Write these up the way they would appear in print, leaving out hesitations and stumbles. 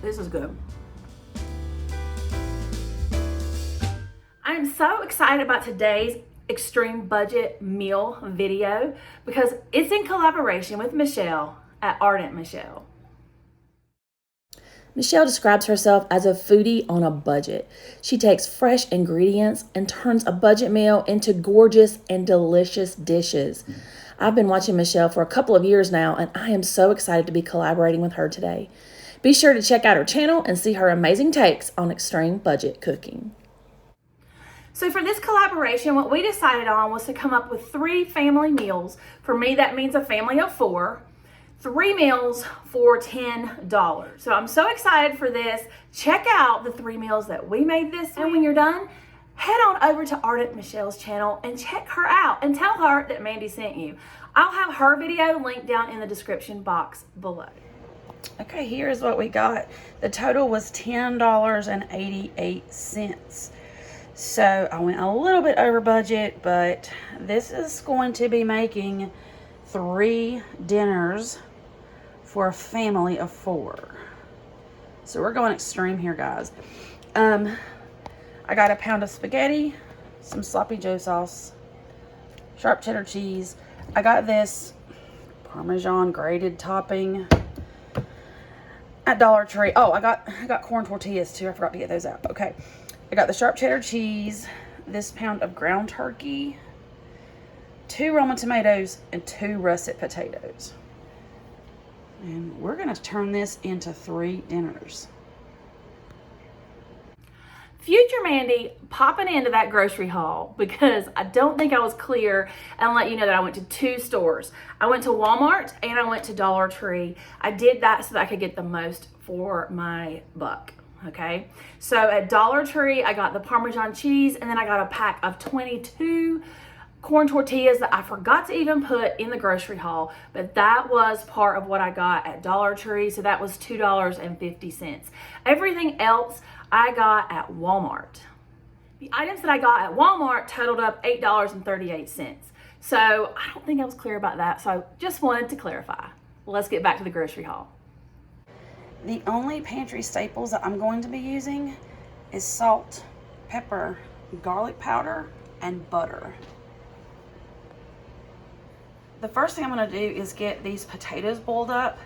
This is good. I'm so excited about today's extreme budget meal video because it's in collaboration with Michelle at Ardent Michelle. Michelle describes herself as a foodie on a budget. She takes fresh ingredients and turns a budget meal into gorgeous and delicious dishes. I've been watching Michelle for a couple of years now, and I am so excited to be collaborating with her today. Be sure to check out her channel and see her amazing takes on extreme budget cooking. So for this collaboration, what we decided on was to come up with 3 family meals. For me, that means a family of 4. 3 meals for $10. So I'm so excited for this. Check out the 3 meals that we made this week. And when you're done, head on over to Ardent Michelle's channel and check her out and tell her that Mandy sent you. I'll have her video linked down in the description box below. Okay, here's what we got. The total was $10.88. So I went a little bit over budget, but this is going to be making 3 dinners for a family of 4. So we're going extreme here, guys. I got a pound of spaghetti, some sloppy Joe sauce, sharp cheddar cheese. I got this Parmesan grated topping at Dollar Tree. Oh, I got corn tortillas too. I forgot to get those out. Okay. I got the sharp cheddar cheese, this pound of ground turkey, 2 Roma tomatoes, and 2 russet potatoes. And we're going to turn this into 3 dinners. Future Mandy popping into that grocery haul because I don't think I was clear and let you know that I went to 2 stores. I went to Walmart and I went to Dollar Tree. I did that so that I could get the most for my buck. Okay, so at Dollar Tree, I got the Parmesan cheese, and then I got a pack of 22 corn tortillas that I forgot to even put in the grocery haul, but that was part of what I got at Dollar Tree, so that was $2.50. Everything else I got at Walmart. The items that I got at Walmart totaled up $8.38. So I don't think I was clear about that, so I just wanted to clarify. Let's get back to the grocery haul. The only pantry staples that I'm going to be using is salt, pepper, garlic powder, and butter. The first thing I'm going to do is get these potatoes boiled up.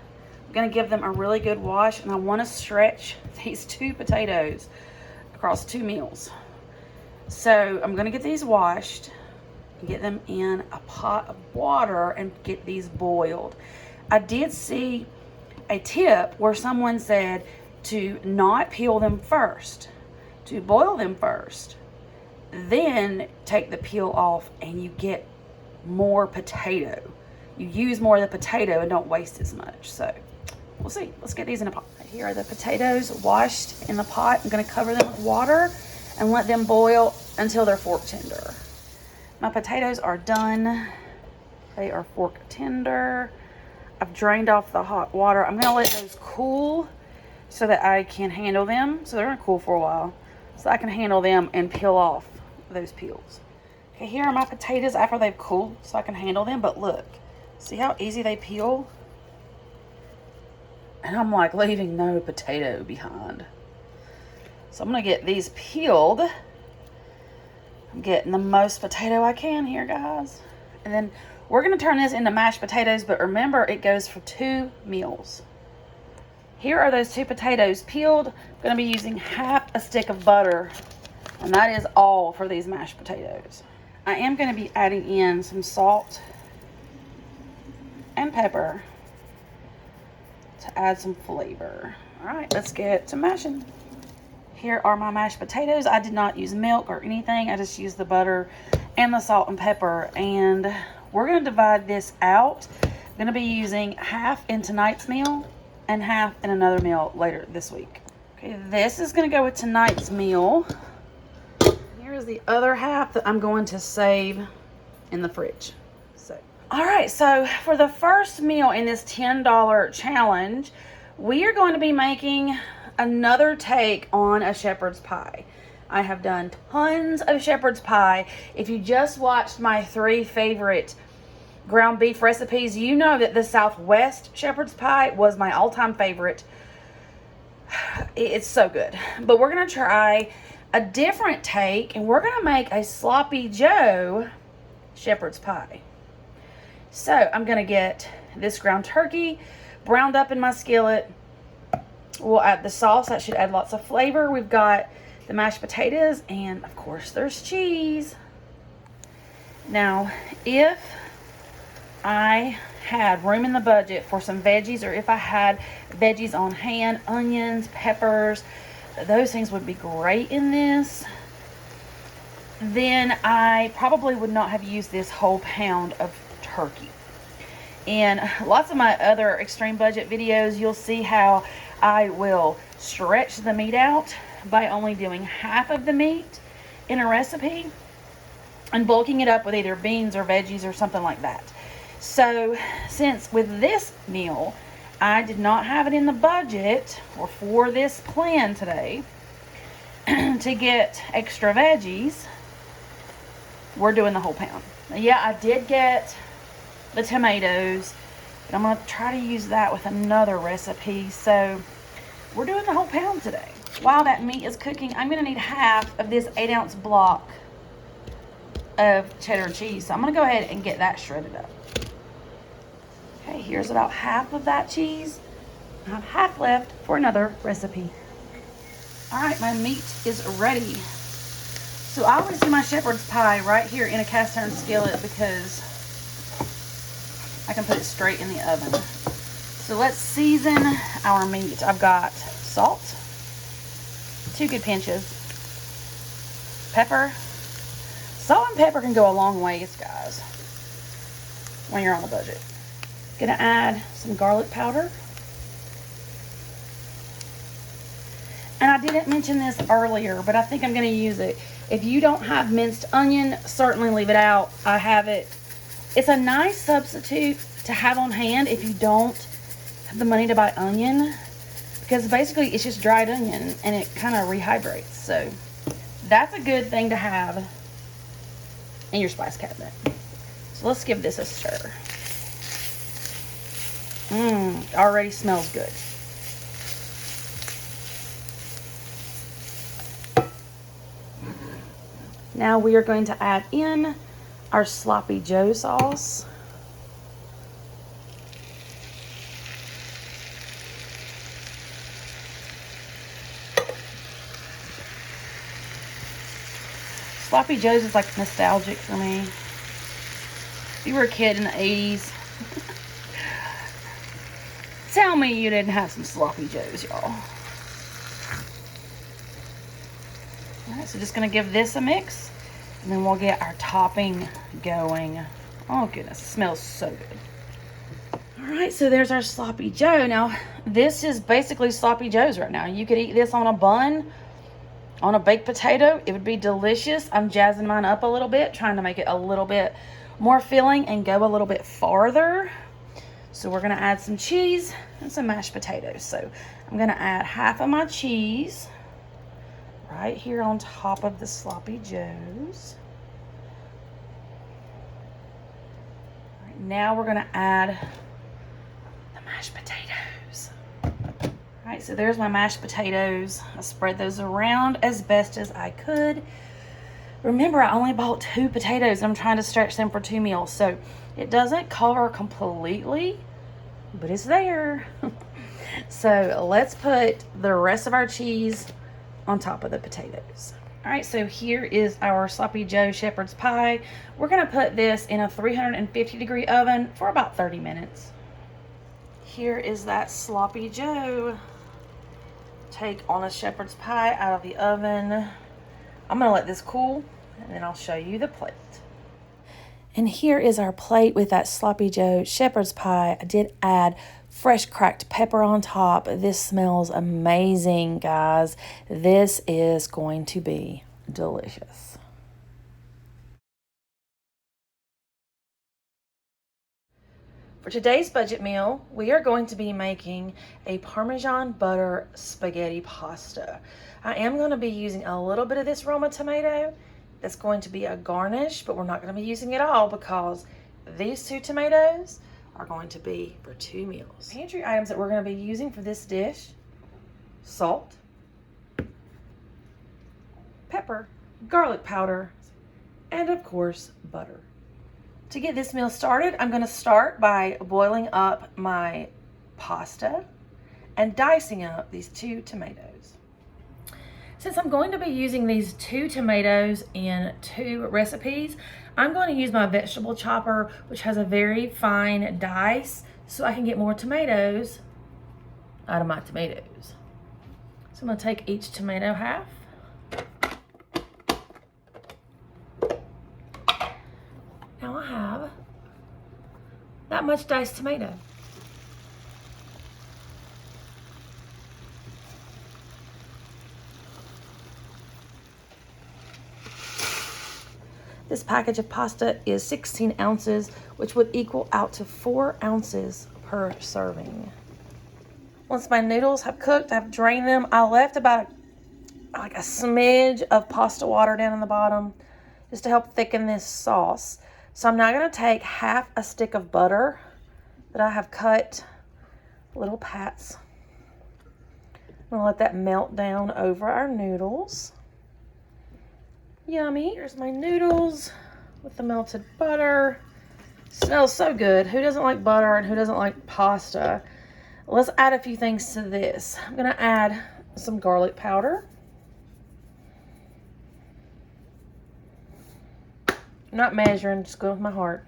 I'm going to give them a really good wash, and I want to stretch these 2 potatoes across 2 meals. So I'm going to get these washed, get them in a pot of water, and get these boiled. I did see a tip where someone said to not peel them first, to boil them first, then take the peel off, and you get more potato. You use more of the potato and don't waste as much. So we'll see. Let's get these in a pot. Here are the potatoes washed in the pot. I'm going to cover them with water and let them boil until they're fork tender. My potatoes are done. They are fork tender. I've drained off the hot water. I'm going to let those cool so that I can handle them. So they're going to cool for a while so I can handle them and peel off those peels. Okay, here are my potatoes after they've cooled so I can handle them. But look, see how easy they peel? And I'm like leaving no potato behind. So I'm going to get these peeled. I'm getting the most potato I can here, guys. And then we're going to turn this into mashed potatoes, but remember, it goes for 2 meals. Here are those 2 potatoes peeled. I'm going to be using half a stick of butter, and that is all for these mashed potatoes. I am going to be adding in some salt and pepper to add some flavor. All right, let's get to mashing. Here are my mashed potatoes. I did not use milk or anything. I just used the butter and the salt and pepper, and we're going to divide this out. I'm going to be using half in tonight's meal and half in another meal later this week. Okay, this is going to go with tonight's meal. Here is the other half that I'm going to save in the fridge. All right, so for the first meal in this $10 challenge, we are going to be making another take on a shepherd's pie. I have done tons of shepherd's pie. If you just watched my 3 favorite ground beef recipes, you know that the Southwest shepherd's pie was my all-time favorite. It's so good. But we're going to try a different take, and we're going to make a Sloppy Joe shepherd's pie. So I'm going to get this ground turkey browned up in my skillet. We'll add the sauce. That should add lots of flavor. We've got the mashed potatoes, and of course there's cheese. Now, if I had room in the budget for some veggies, or if I had veggies on hand, onions, peppers, those things would be great in this, then I probably would not have used this whole pound of turkey. In lots of my other extreme budget videos, you'll see how I will stretch the meat out by only doing half of the meat in a recipe and bulking it up with either beans or veggies or something like that. So since with this meal, I did not have it in the budget or for this plan today to get extra veggies, we're doing the whole pound. Yeah, I did get the tomatoes, but I'm going to try to use that with another recipe. So we're doing the whole pound today. While that meat is cooking, I'm going to need half of this 8-ounce block of cheddar cheese. So I'm going to go ahead and get that shredded up. Okay, here's about half of that cheese. I have half left for another recipe. All right, my meat is ready. So I always do my shepherd's pie right here in a cast iron skillet because I can put it straight in the oven. So let's season our meat. I've got salt, 2 good pinches, pepper. Salt and pepper can go a long ways, guys, when you're on a budget. Gonna add some garlic powder. And I didn't mention this earlier, but I think I'm gonna use it. If you don't have minced onion, certainly leave it out. I have it. It's a nice substitute to have on hand if you don't have the money to buy onion, because basically it's just dried onion and it kind of rehydrates. So that's a good thing to have in your spice cabinet. So let's give this a stir. Already smells good. Now we are going to add in our Sloppy Joe sauce. Sloppy Joe's is like nostalgic for me. If you were a kid in the 80s, tell me you didn't have some Sloppy Joes, y'all. Alright, so just gonna give this a mix, and then we'll get our topping going. Oh goodness, it smells so good. Alright, so there's our Sloppy Joe. Now, this is basically Sloppy Joe's right now. You could eat this on a bun, on a baked potato. It would be delicious. I'm jazzing mine up a little bit, trying to make it a little bit more filling and go a little bit farther. So we're gonna add some cheese and some mashed potatoes. So I'm gonna add half of my cheese right here on top of the Sloppy Joes. All right, now we're gonna add the mashed potatoes. All right, so there's my mashed potatoes. I spread those around as best as I could. Remember, I only bought 2 potatoes. I'm trying to stretch them for 2 meals. So it doesn't cover completely, but it's there. So let's put the rest of our cheese on top of the potatoes. All right, so here is our Sloppy Joe shepherd's pie. We're gonna put this in a 350-degree oven for about 30 minutes. Here is that Sloppy Joe. Take on a shepherd's pie out of the oven. I'm gonna let this cool, and then I'll show you the plate. And here is our plate with that Sloppy Joe shepherd's pie. I did add fresh cracked pepper on top. This smells amazing, guys. This is going to be delicious. For today's budget meal, we are going to be making a Parmesan butter spaghetti pasta. I am going to be using a little bit of this Roma tomato. That's going to be a garnish, but we're not going to be using it all because these 2 tomatoes are going to be for 2 meals. Pantry items that we're going to be using for this dish salt, pepper, garlic powder, and of course, butter. To get this meal started, I'm going to start by boiling up my pasta and dicing up these 2 tomatoes. Since I'm going to be using these 2 tomatoes in 2 recipes, I'm going to use my vegetable chopper, which has a very fine dice, so I can get more tomatoes out of my tomatoes. So I'm going to take each tomato half. Now I have that much diced tomato. This package of pasta is 16 ounces, which would equal out to 4 ounces per serving. Once my noodles have cooked, I've drained them. I left about like a smidge of pasta water down in the bottom just to help thicken this sauce. So I'm now going to take half a stick of butter that I have cut little pats. I'm going to let that melt down over our noodles. Yummy. Here's my noodles with the melted butter. Smells so good. Who doesn't like butter and who doesn't like pasta? Let's add a few things to this. I'm going to add some garlic powder. I'm not measuring, just go with my heart.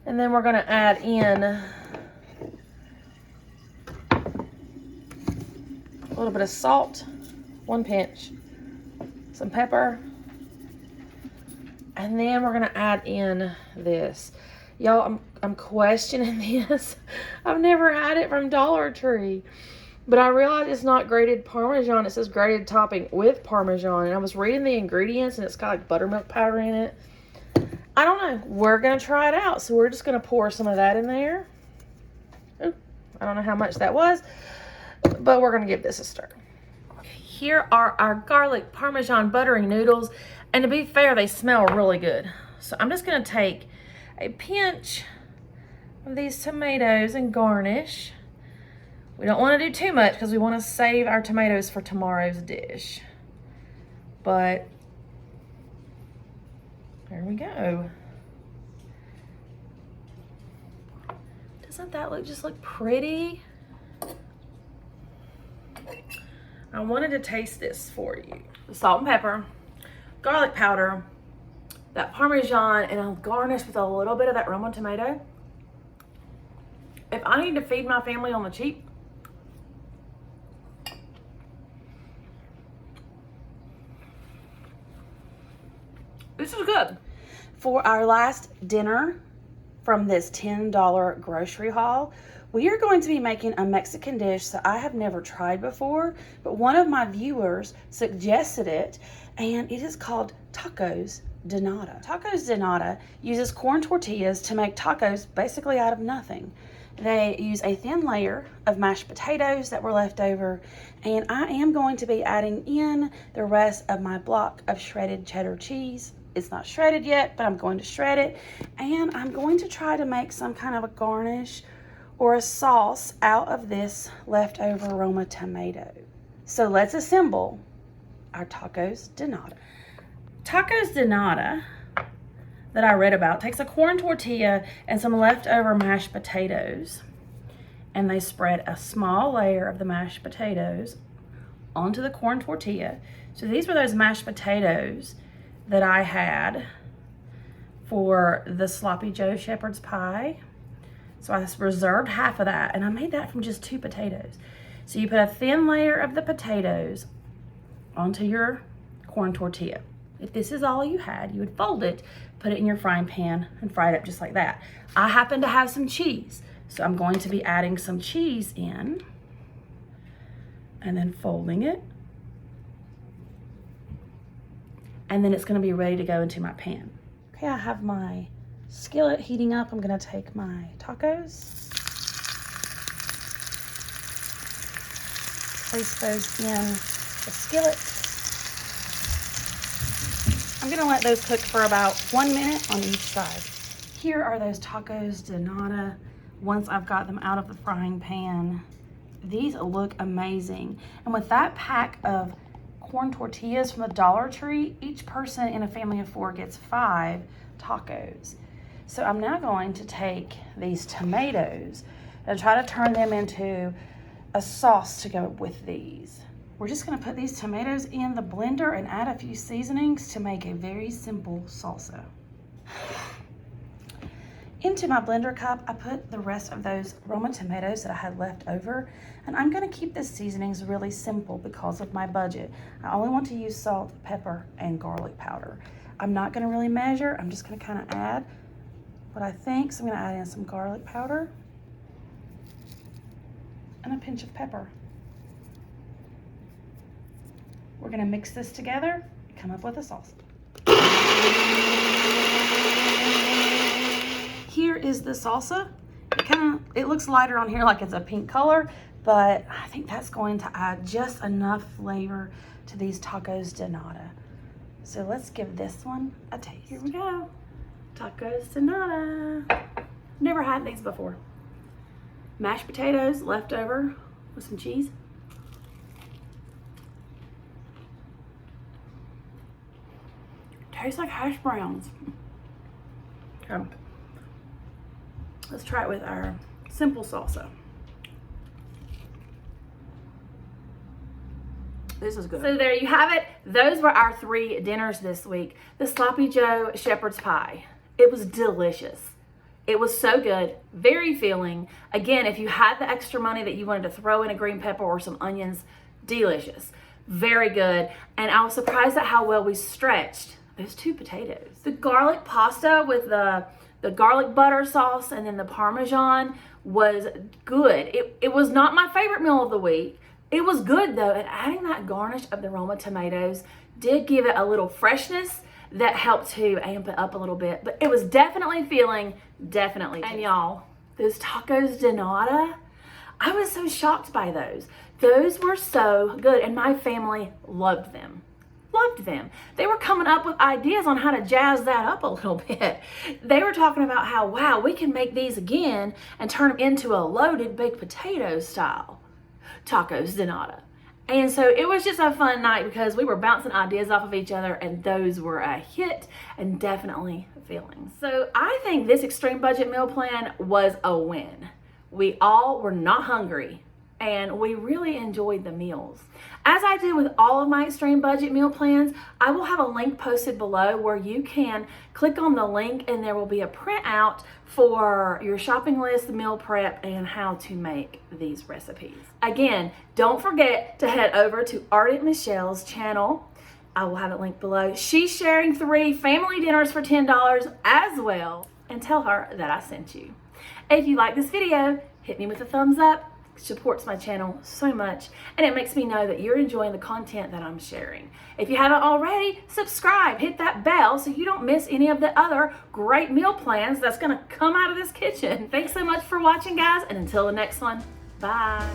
And then we're going to add in a little bit of salt, 1 pinch, some pepper, and then we're going to add in this. Y'all, I'm questioning this. I've never had it from Dollar Tree, but I realized it's not grated Parmesan. It says grated topping with Parmesan, and I was reading the ingredients, and it's got like buttermilk powder in it. I don't know. We're going to try it out, so we're just going to pour some of that in there. Ooh, I don't know how much that was, but we're going to give this a stir. Here are our garlic Parmesan buttery noodles, and to be fair, they smell really good. So I'm just going to take a pinch of these tomatoes and garnish. We don't want to do too much because we want to save our tomatoes for tomorrow's dish. But there we go. Doesn't that just look pretty? I wanted to taste this for you. The salt and pepper, garlic powder, that Parmesan, and I'll garnish with a little bit of that Roma tomato. If I need to feed my family on the cheap, this is good. For our last dinner from this $10 grocery haul, we are going to be making a Mexican dish that I have never tried before, but one of my viewers suggested it, and it is called tacos de nata. Tacos de nata uses corn tortillas to make tacos basically out of nothing. They use a thin layer of mashed potatoes that were left over, and I am going to be adding in the rest of my block of shredded cheddar cheese. It's not shredded yet, but I'm going to shred it, and I'm going to try to make some kind of a garnish or a sauce out of this leftover Roma tomato. So let's assemble our tacos de nata. Tacos de nata that I read about takes a corn tortilla and some leftover mashed potatoes, and they spread a small layer of the mashed potatoes onto the corn tortilla. So these were those mashed potatoes that I had for the Sloppy Joe shepherd's pie. So I reserved half of that, and I made that from just 2 potatoes. So you put a thin layer of the potatoes onto your corn tortilla. If this is all you had, you would fold it, put it in your frying pan, and fry it up just like that. I happen to have some cheese, so I'm going to be adding some cheese in, and then folding it. And then it's gonna be ready to go into my pan. Okay, I have my skillet heating up. I'm gonna take my tacos, place those in the skillet. I'm gonna let those cook for about 1 minute on each side. Here are those tacos de nata once I've got them out of the frying pan these look amazing. And with that pack of corn tortillas from the Dollar Tree, each person in a family of 4 gets 5 tacos. So I'm now going to take these tomatoes and try to turn them into a sauce to go with these. We're just gonna put these tomatoes in the blender and add a few seasonings to make a very simple salsa. Into my blender cup, I put the rest of those Roma tomatoes that I had left over, and I'm gonna keep the seasonings really simple because of my budget. I only want to use salt, pepper, and garlic powder. I'm not gonna really measure, I'm just gonna kinda add what I think. So I'm gonna add in some garlic powder and a pinch of pepper. We're gonna mix this together and come up with a sauce. Here is the salsa. It looks lighter on here, like it's a pink color, but I think that's going to add just enough flavor to these tacos de nata. So let's give this one a taste. Here we go. Tacos de nata. Never had these before. Mashed potatoes left over with some cheese. Tastes like hash browns. Okay. Let's try it with our simple salsa. This is good. So there you have it. Those were our 3 dinners this week. The Sloppy Joe shepherd's pie. It was delicious. It was so good, very filling. Again, if you had the extra money that you wanted to throw in a green pepper or some onions, delicious. Very good. And I was surprised at how well we stretched those 2 potatoes. The garlic pasta with the garlic butter sauce and then the Parmesan was good. It was not my favorite meal of the week. It was good though, and adding that garnish of the Roma tomatoes did give it a little freshness that helped to amp it up a little bit. But it was definitely filling, definitely. And y'all, those tacos de nata, I was so shocked by those. Those were so good, and my family loved them. Loved them. They were coming up with ideas on how to jazz that up a little bit. They were talking about how, wow, we can make these again and turn them into a loaded baked potato style tacos de nata. And so it was just a fun night because we were bouncing ideas off of each other, and those were a hit and definitely filling. So I think this extreme budget meal plan was a win. We all were not hungry, and we really enjoyed the meals. As I do with all of my extreme budget meal plans, I will have a link posted below where you can click on the link and there will be a printout for your shopping list, meal prep, and how to make these recipes. Again, don't forget to head over to Ardent Michelle's channel. I will have it linked below. She's sharing 3 family dinners for $10 as well, and tell her that I sent you. If you like this video, hit me with a thumbs up. Supports my channel so much, and it makes me know that you're enjoying the content that I'm sharing. If you haven't already, subscribe, hit that bell so you don't miss any of the other great meal plans that's gonna come out of this kitchen. Thanks so much for watching, guys, and until the next one, bye.